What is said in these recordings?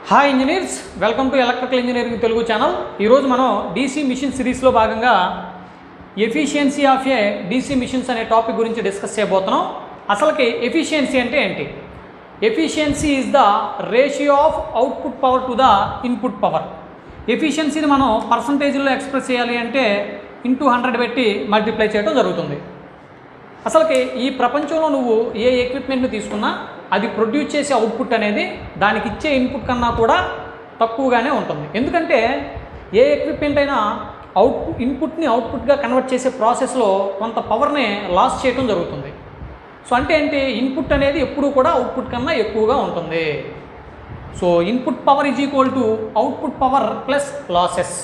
Hi engineers, welcome to electrical engineering Telugu channel. ఈరోజు మనం DC machine సిరీస్లో భాగంగా efficiency of a DC machines అనే టాపిక్ గురించి డిస్కస్ చేయబోతున్నాం. అసలుకి ఎఫిషియన్సీ అంటే ఏంటి? Efficiency is the ratio of output power to the input power. ఎఫిషియన్సీని మనం పర్సంటేజ్లో ఎక్స్ప్రెస్ చేయాలి అంటే ఇంటూ 100 పెట్టి మల్టిప్లై చేయడం జరుగుతుంది. అసలుకి ఈ ప్రపంచంలో నువ్వు ఏ ఎక్విప్మెంట్ని తీసుకున్నా అది ప్రొడ్యూస్ చేసే అవుట్పుట్ అనేది దానికి ఇచ్చే ఇన్పుట్ కన్నా కూడా తక్కువగానే ఉంటుంది. ఎందుకంటే ఏ ఎక్విప్మెంట్ అయినా ఇన్పుట్ని అవుట్పుట్గా కన్వర్ట్ చేసే ప్రాసెస్లో కొంత పవర్ని లాస్ చేయడం జరుగుతుంది. సో అంటే ఏంటి? ఇన్పుట్ అనేది ఎప్పుడూ కూడా అవుట్పుట్ కన్నా ఎక్కువగా ఉంటుంది. So input power is equal to output power plus losses.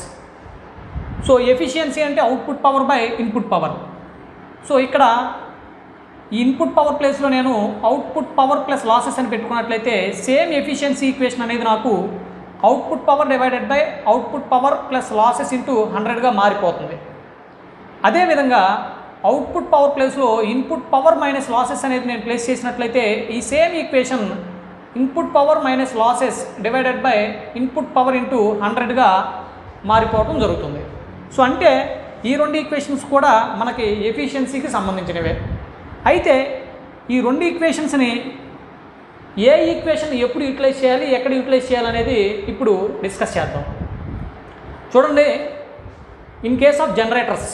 So efficiency అంటే output power by input power. So ఇక్కడ ఈ ఇన్పుట్ పవర్ ప్లేస్లో నేను అవుట్పుట్ పవర్ ప్లస్ లాసెస్ అని పెట్టుకున్నట్లయితే సేమ్ ఎఫిషియన్సీ ఈక్వేషన్ అనేది నాకు output power divided by output power plus losses into 100గా మారిపోతుంది. అదేవిధంగా అవుట్పుట్ పవర్ ప్లేస్లో ఇన్పుట్ పవర్ మైనస్ లాసెస్ అనేది నేను ప్లేస్ చేసినట్లయితే ఈ same equation input power minus losses divided by input power into 100గా మారిపోవడం జరుగుతుంది. సో అంటే ఈ రెండు ఈక్వేషన్స్ కూడా మనకి ఎఫిషియన్సీకి సంబంధించినవే. అయితే ఈ రెండు ఈక్వేషన్స్ని ఏ ఈక్వేషన్ ఎప్పుడు యూటిలైజ్ చేయాలి, ఎక్కడ యూటిలైజ్ చేయాలనేది ఇప్పుడు డిస్కస్ చేద్దాం. చూడండి, in case of generators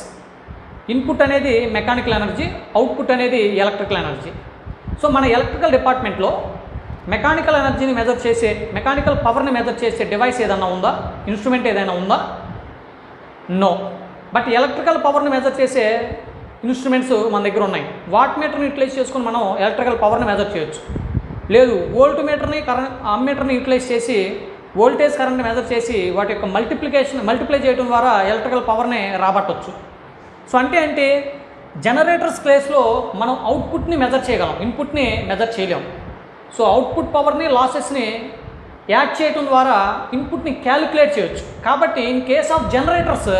input అనేది మెకానికల్ ఎనర్జీ, అవుట్పుట్ అనేది ఎలక్ట్రికల్ ఎనర్జీ. సో మన ఎలక్ట్రికల్ డిపార్ట్మెంట్లో మెకానికల్ ఎనర్జీని మెజర్ చేసే, మెకానికల్ పవర్ని మెజర్ చేసే డివైస్ ఏదైనా ఉందా, ఇన్స్ట్రుమెంట్ ఏదైనా ఉందా? నో. బట్ ఎలక్ట్రికల్ పవర్ని మెజర్ చేసే ఇన్స్ట్రుమెంట్స్ మన దగ్గర ఉన్నాయి. వాట్ మీటర్ని యూటిలైజ్ చేసుకుని మనం ఎలక్ట్రికల్ పవర్ని మెజర్ చేయొచ్చు. లేదు, వోల్ట్ మీటర్ని అమ్మీటర్ని యూటిలైజ్ చేసి వోల్టేజ్ కరెంట్ని మెజర్ చేసి వాటి యొక్క మల్టిప్లై చేయడం ద్వారా ఎలక్ట్రికల్ పవర్ని రాబట్టవచ్చు. సో అంటే ఏంటి? జనరేటర్స్ ప్లేస్లో మనం అవుట్పుట్ని మెజర్ చేయగలం, ఇన్పుట్ని మెజర్ చేయలేం. సో అవుట్పుట్ పవర్ని లాసెస్ని యాడ్ చేయడం ద్వారా ఇన్పుట్ని క్యాలిక్యులేట్ చేయొచ్చు. కాబట్టి ఇన్ కేస్ ఆఫ్ జనరేటర్స్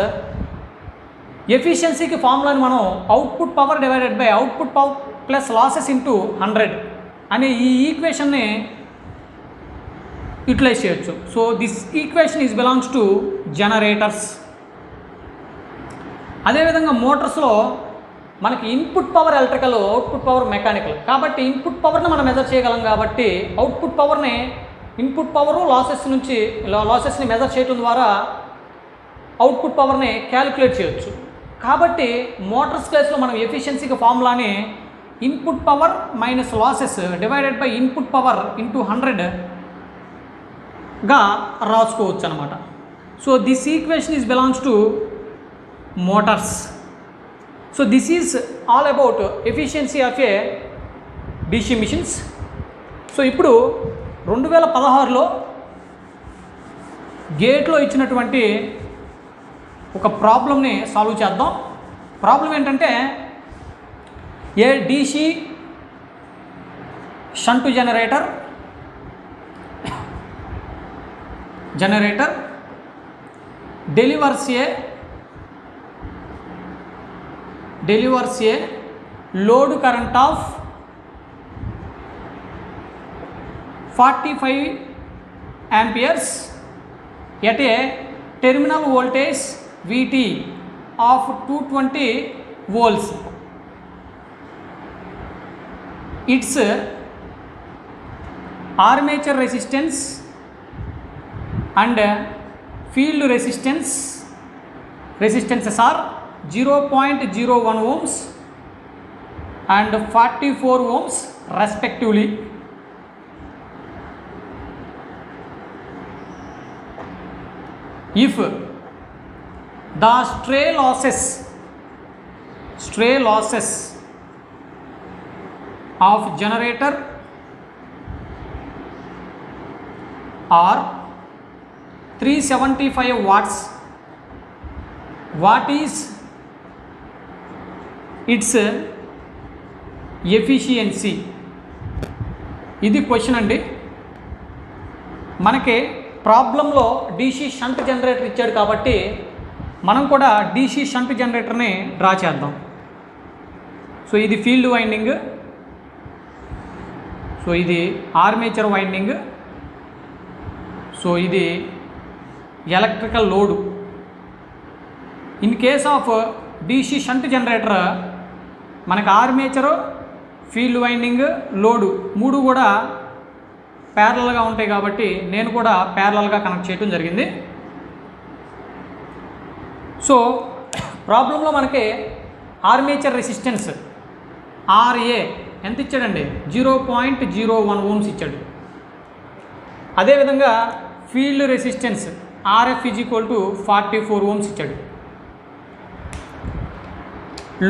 ఎఫిషియన్సీకి ఫార్ములాని మనం output power divided by output power plus losses into 100 అనే ఈ ఈక్వేషన్ని యూటిలైజ్ చేయొచ్చు. So this equation is belongs to generators. అదేవిధంగా మోటార్స్లో మనకి input power electrical, output power mechanical. కాబట్టి ఇన్పుట్ పవర్ని మనం మెజర్ చేయగలం కాబట్టి అవుట్పుట్ పవర్ని ఇన్పుట్ పవరు లాసెస్ని మెజర్ చేయడం ద్వారా అవుట్పుట్ పవర్ని క్యాలిక్యులేట్ చేయొచ్చు. కాబట్టి మోటార్స్ ప్లేస్లో మనం ఎఫిషియన్సీకి ఫార్ములాని input power minus losses divided by input power into 100గా రాసుకోవచ్చు అనమాట. So this equation is belongs to motors. So this is all about efficiency of a DC machines. So ఇప్పుడు 2016లో గేట్లో ఇచ్చినటువంటి ఒక ప్రాబ్లమ్ని సాల్వ్ చేద్దాం. ప్రాబ్లం ఏంటంటే a DC shunt generator delivers a load current of 45 amperes at a terminal voltage VT of 220 volts. Its armature resistance and field resistances are 0.01 ohms and 44 ohms respectively. If the stray losses of generator are 375 watts, what is its efficiency? ఇది question అండి. మనకి ప్రాబ్లంలో DC shunt generator ఇచ్చాడు కాబట్టి మనం కూడా DC shunt జనరేటర్ని draw చేద్దాం. So ఇది ఫీల్డ్ వైండింగ్, సో ఇది ఆర్మేచర్ వైండింగ్, సో ఇది electrical load. In case of DC shunt generator మనకు ఆర్మేచరు, ఫీల్డ్ వైండింగ్, లోడు 3 కూడా ప్యారలల్గా ఉంటాయి కాబట్టి నేను కూడా ప్యారలల్గా కనెక్ట్ చేయడం జరిగింది. సో ప్రాబ్లంలో మనకి ఆర్మేచర్ రెసిస్టెన్స్ ఆర్ఏ ఎంత ఇచ్చాడండి? 0.01 ఓమ్స్ ఇచ్చాడు. అదేవిధంగా field resistance RF is equal to 44 ohms ఇచ్చాడు.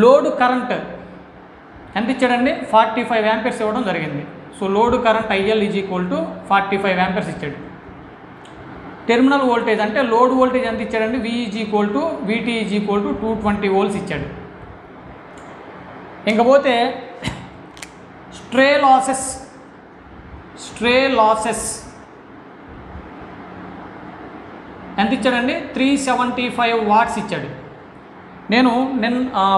లోడ్ కరెంట్ ఎంత ఇచ్చాడండి? 45 యాంపియర్స్ ఇవ్వడం జరిగింది. So load current IL is equal to 45 amperes ఇచ్చాడు. టెర్మినల్ వోల్టేజ్ అంటే లోడ్ వోల్టేజ్ ఎంత ఇచ్చాడండి? V is equal to VT is equal to 220 volts ఇచ్చాడు. ఇంకపోతే స్ట్రే లాసెస్ ఎంత ఇచ్చాడండి? 375 వాట్స్ ఇచ్చాడు. నేను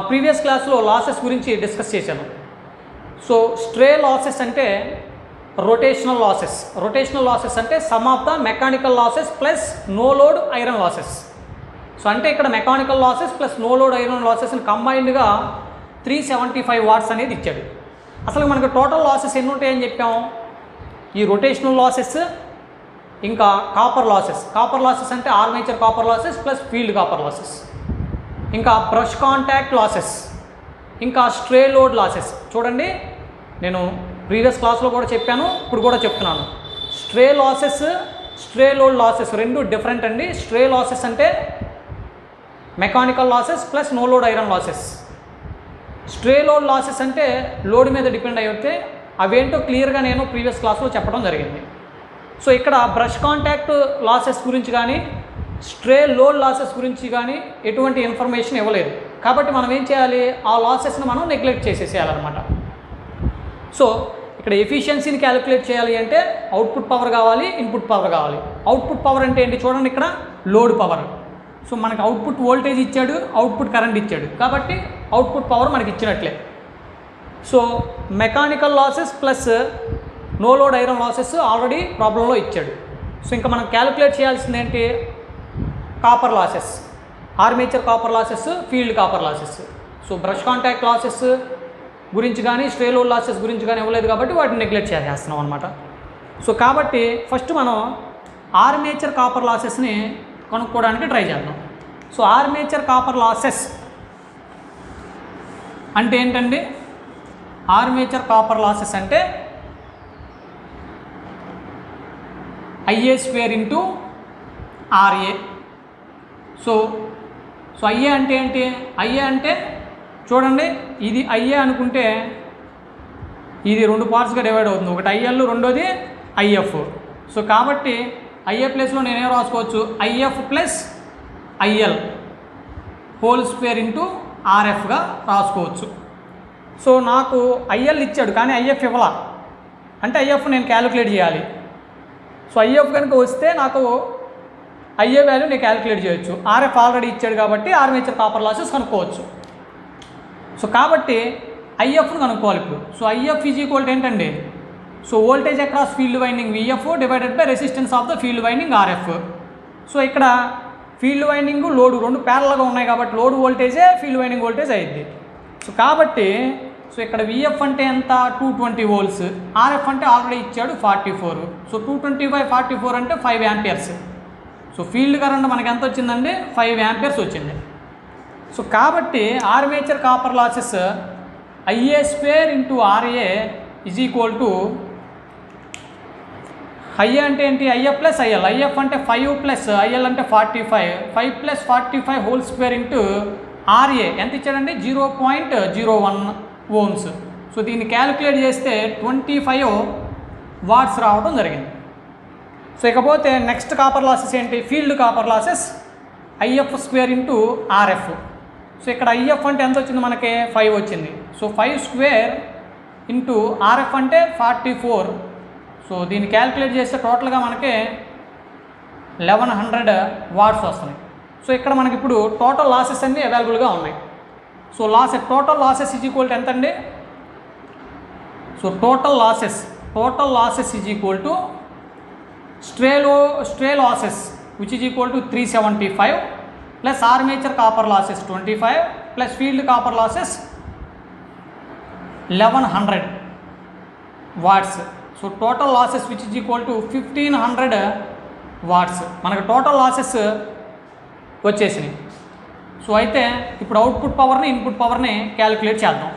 ప్రీవియస్ క్లాస్లో లాసెస్ గురించి డిస్కస్ చేశాను. సో స్ట్రే లాసెస్ అంటే రొటేషనల్ లాసెస్ అంటే sum of the mechanical losses plus no load iron losses. So అంటే ఇక్కడ mechanical losses plus no load iron లాసెస్ని కంబైన్డ్గా 375 వాట్స్ అనేది ఇచ్చాడు. అసలు మనకు టోటల్ లాసెస్ ఎన్ని ఉంటాయని చెప్పాము? ఈ రొటేషనల్ లాసెస్, ఇంకా కాపర్ లాసెస్ అంటే armature copper losses plus field copper losses, ఇంకా బ్రష్ కాంటాక్ట్ లాసెస్, ఇంకా స్ట్రే లోడ్ లాసెస్. చూడండి, నేను ప్రీవియస్ క్లాస్లో కూడా చెప్పాను, ఇప్పుడు కూడా చెప్తున్నాను. స్ట్రే లోడ్ లాసెస్ రెండు డిఫరెంట్ అండి. స్ట్రే లాసెస్ అంటే mechanical losses plus no load iron losses. Stray load losses అంటే లోడ్ మీద డిపెండ్ అయితే అవేంటో క్లియర్గా నేను ప్రీవియస్ క్లాస్లో చెప్పడం జరిగింది. సో ఇక్కడ బ్రష్ కాంటాక్ట్ లాసెస్ గురించి కానీ స్ట్రే లోడ్ లాసెస్ గురించి కానీ ఎటువంటి ఇన్ఫర్మేషన్ ఇవ్వలేదు. కాబట్టి మనం ఏం చేయాలి? ఆ లాసెస్ని మనం నెగ్లెక్ట్ చేసేసేయాలన్నమాట. సో ఇక్కడ ఎఫిషియన్సీని క్యాలిక్యులేట్ చేయాలి అంటే అవుట్పుట్ పవర్ కావాలి, ఇన్పుట్ పవర్ కావాలి. అవుట్పుట్ పవర్ అంటే ఏంటి? చూడండి, ఇక్కడ లోడ్ పవర్. సో మనకు అవుట్పుట్ వోల్టేజ్ ఇచ్చాడు, అవుట్పుట్ కరెంట్ ఇచ్చాడు, కాబట్టి అవుట్పుట్ పవర్ మనకి ఇచ్చినట్లే. So mechanical losses plus no load iron losses already ప్రాబ్లంలో ఇచ్చాడు. సో ఇంకా మనం క్యాలిక్యులేట్ చేయాల్సింది ఏంటి? Copper losses, armature copper losses, field copper losses. So brush contact losses గురించి కానీ స్ట్రే లోడ్ లాసెస్ గురించి కానీ ఇవ్వలేదు కాబట్టి వాటిని నెగ్లెక్ట్ చేస్తున్నాం అనమాట. సో కాబట్టి ఫస్ట్ మనం ఆర్మేచర్ కాపర్ లాసెస్ని కనుక్కోవడానికి ట్రై చేద్దాం. సో ఆర్మేచర్ కాపర్ లాసెస్ అంటే ఏంటండి? ఆర్మేచర్ కాపర్ లాసెస్ అంటే IA² into RA. So IA అంటే ఏంటి? IA అంటే చూడండి, ఇది IA అనుకుంటే ఇది 2 పార్ట్స్గా డివైడ్ అవుతుంది. ఒకటి IL, రెండోది IF. సో కాబట్టి IA ప్లేస్లో నేనేం రాసుకోవచ్చు? IF ప్లస్ IL హోల్² ఇంటూ RFగా రాసుకోవచ్చు. సో నాకు IL ఇచ్చాడు కానీ IF ఇవ్వాల అంటే IF నేను క్యాలిక్యులేట్ చేయాలి. సో IF కనుక వస్తే నాకు IA వాల్యూ నేను క్యాలిక్యులేట్ చేయొచ్చు. RF ఆల్రెడీ ఇచ్చాడు కాబట్టి ఆర్మేచర్ కాపర్ లాసెస్ కనుక్కోవచ్చు. సో కాబట్టి IFను కనుక్కోవాలి ఇప్పుడు. సో IF ఈజ్ ఈక్వల్ ఏంటండి? So voltage across field winding VF divided by resistance of the field winding RF. So ఇక్కడ ఫీల్డ్ వైండింగ్ లోడ్ రెండు ప్యారల్గా ఉన్నాయి కాబట్టి లోడ్ వోల్టేజే ఫీల్డ్ వైండింగ్ వోల్టేజ్ అయ్యింది. సో కాబట్టి సో ఇక్కడ VF అంటే ఎంత? 220 వోల్ట్స్. RF అంటే ఆల్రెడీ ఇచ్చాడు 44. సో 220/44 అంటే 5 యాంపియర్స్. సో ఫీల్డ్ కరెంట్ మనకి ఎంత వచ్చిందండి? 5 యాంపియర్స్ వచ్చింది. సో కాబట్టి armature copper losses IA² into RA is equal to IA అంటే ఏంటి? IA plus IL. IF అంటే 5 ప్లస్ IL అంటే 45. 5 ప్లస్ 45 హోల్² ఇంటూ RA ఎంత ఇచ్చాడండి? 0.01 ఓమ్స్. సో దీన్ని క్యాలిక్యులేట్ చేస్తే 25 వాట్స్ రావడం జరిగింది. సో ఇకపోతే నెక్స్ట్ కాపర్ లాసెస్ ఏంటి? Field copper losses IF² into RF. So ఇక్కడ IF అంటే ఎంత వచ్చింది మనకి? 5 వచ్చింది. సో 5² ఇంటూ RF అంటే 44. సో దీన్ని క్యాలిక్యులేట్ చేస్తే టోటల్గా మనకి 1100 వాట్స్ వస్తున్నాయి. సో ఇక్కడ మనకి ఇప్పుడు టోటల్ లాసెస్ అన్నీ అవైలబుల్గా ఉన్నాయి. So total losses is equal to ఎంత అండి? So total losses is equal to stray losses which is equal to 375 plus armature copper losses 25 plus field copper losses 1100 watts. So total losses which is equal to 1500 watts. మనకు total losses వచ్చేసినాయి. So అయితే ఇప్పుడు output పవర్ని input పవర్ని calculate చేద్దాం.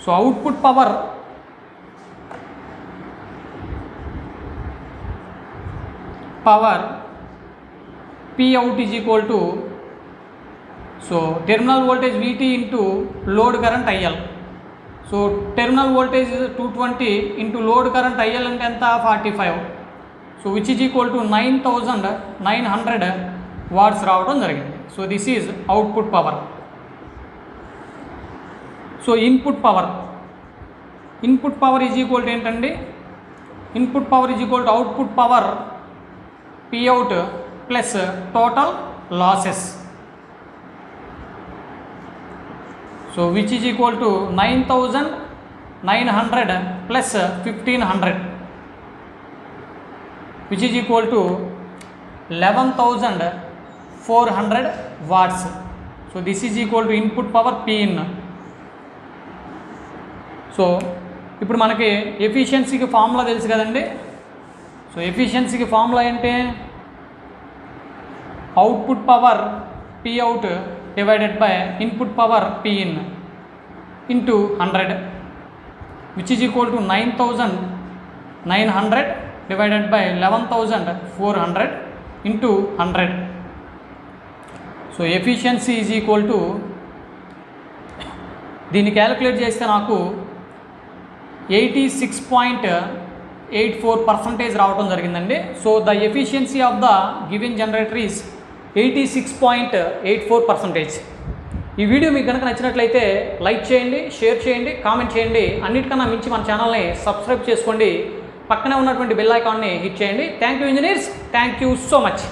So output power P out is equal to terminal voltage VT into load current IL. So terminal voltage is 220 into load current IL అంటే ఎంత 45. So which is equal to 9900 watts రావడం జరిగింది. So this is output power. So input power is equal to ఏంటండి, input power is equal to output power P out plus total losses. So which is equal to 9900 plus 1500 which is equal to 11400 watts. So this is equal to input power P in. So ఇప్పుడు మనకి ఎఫిషియన్సీకి formula తెలుసు కదండి. So ఎఫిషియన్సీకి formula ఏంటి, output power P out divided by input power P in into 100 which is equal to 9900 divided by 11400 into 100. So efficiency is equal to, దీన్ని calculate చేస్తే నాకు 86.84% రావడం జరిగిందండి. So the efficiency of the given generator is 86.84%. ఈ video మీకు కనుక నచ్చినట్లయితే like చేయండి, షేర్ చేయండి, కామెంట్ చేయండి. అన్నిటికన్నా మించి మన ఛానల్ని సబ్స్క్రైబ్ చేసుకోండి. పక్కనే ఉన్నటువంటి బెల్ ఐకాన్ని హిట్ చేయండి. Thank you engineers, thank you so much.